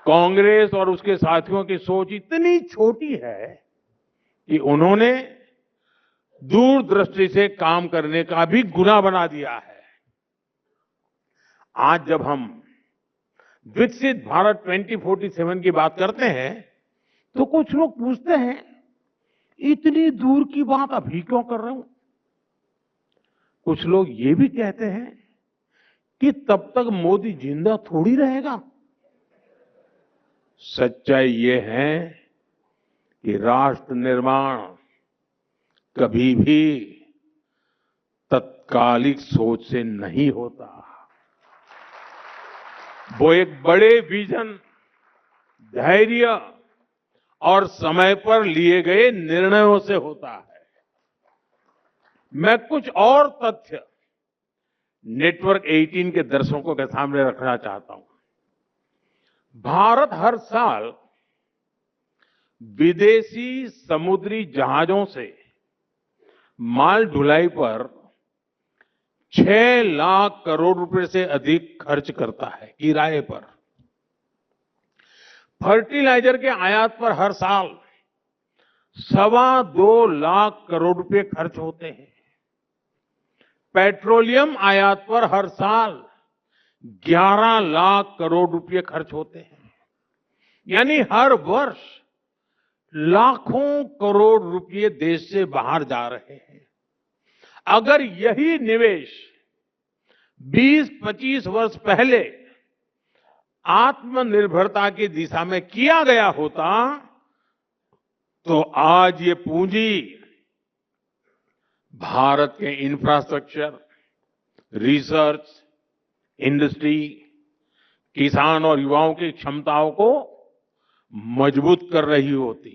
कांग्रेस और उसके साथियों की सोच इतनी छोटी है कि उन्होंने दूरदृष्टि से काम करने का भी गुनाह बना दिया है। आज जब हम विकसित भारत 2047 की बात करते हैं तो कुछ लोग पूछते हैं इतनी दूर की बात अभी क्यों कर रहे हो। कुछ लोग ये भी कहते हैं कि तब तक मोदी जिंदा थोड़ी रहेगा। सच्चाई ये है कि राष्ट्र निर्माण कभी भी तत्कालिक सोच से नहीं होता। वो एक बड़े विजन, धैर्य और समय पर लिए गए निर्णयों से होता है। मैं कुछ और तथ्य नेटवर्क 18 के दर्शकों के सामने रखना चाहता हूं। भारत हर साल विदेशी समुद्री जहाजों से माल ढुलाई पर 6 लाख करोड़ रुपए से अधिक खर्च करता है किराए पर। फर्टिलाइजर के आयात पर हर साल 2.25 लाख करोड़ रुपए खर्च होते हैं। पेट्रोलियम आयात पर हर साल 11 लाख करोड़ रुपए खर्च होते हैं। यानी हर वर्ष लाखों करोड़ रुपए देश से बाहर जा रहे हैं। अगर यही निवेश 20-25 वर्ष पहले आत्मनिर्भरता की दिशा में किया गया होता तो आज ये पूंजी भारत के इंफ्रास्ट्रक्चर, रिसर्च, इंडस्ट्री, किसान और युवाओं की क्षमताओं को मजबूत कर रही होती।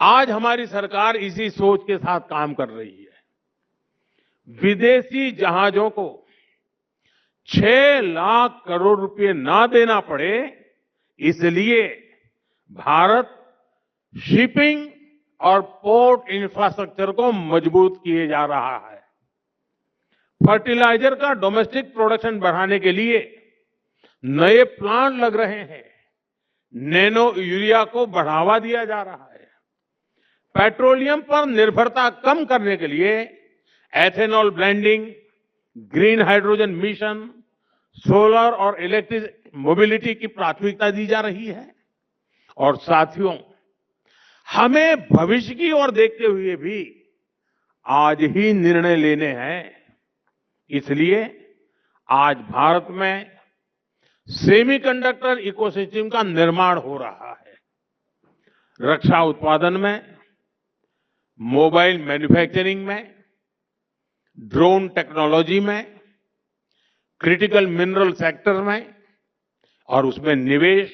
आज हमारी सरकार इसी सोच के साथ काम कर रही है। विदेशी जहाजों को 6 लाख करोड़ रुपए ना देना पड़े, इसलिए भारत शिपिंग और पोर्ट इंफ्रास्ट्रक्चर को मजबूत किए जा रहा है। फर्टिलाइजर का डोमेस्टिक प्रोडक्शन बढ़ाने के लिए नए प्लांट लग रहे हैं। नैनो यूरिया को बढ़ावा दिया जा रहा है। पेट्रोलियम पर निर्भरता कम करने के लिए ethanol blending, green hydrogen mission, solar और इलेक्ट्रिक मोबिलिटी की प्राथमिकता दी जा रही है। और साथियों, हमें भविष्य की ओर देखते हुए भी आज ही निर्णय लेने हैं। इसलिए आज भारत में सेमीकंडक्टर इकोसिस्टम का निर्माण हो रहा है। रक्षा उत्पादन में, मोबाइल मैन्युफैक्चरिंग में, ड्रोन टेक्नोलॉजी में, क्रिटिकल मिनरल सेक्टर में और उसमें निवेश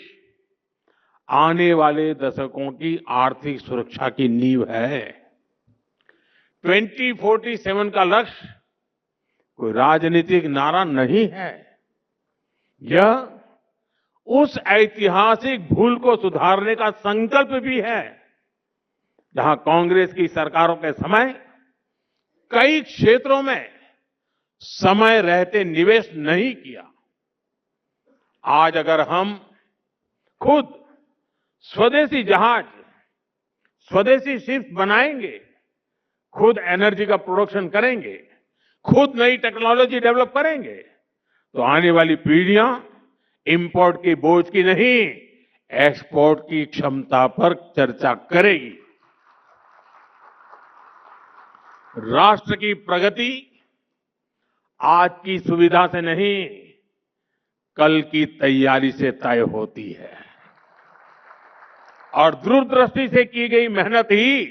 आने वाले दशकों की आर्थिक सुरक्षा की नींव है। 2047 का लक्ष्य कोई राजनीतिक नारा नहीं है। यह उस ऐतिहासिक भूल को सुधारने का संकल्प भी है जहां कांग्रेस की सरकारों के समय कई क्षेत्रों में समय रहते निवेश नहीं किया। आज अगर हम खुद स्वदेशी जहाज, स्वदेशी शिप बनाएंगे, खुद एनर्जी का प्रोडक्शन करेंगे, खुद नई टेक्नोलॉजी डेवलप करेंगे, तो आने वाली पीढ़ियां इंपोर्ट की बोझ की नहीं, एक्सपोर्ट की क्षमता पर चर्चा करेगी। राष्ट्र की प्रगति आज की सुविधा से नहीं, कल की तैयारी से तय होती है। और दूरदृष्टि से की गई मेहनत ही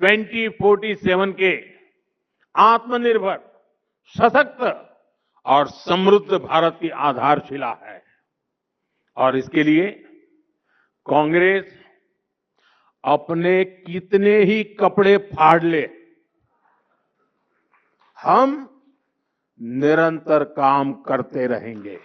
2047 के आत्मनिर्भर, सशक्त और समृद्ध भारत की आधारशिला है। और इसके लिए कांग्रेस अपने कितने ही कपड़े फाड़ ले, हम निरंतर काम करते रहेंगे।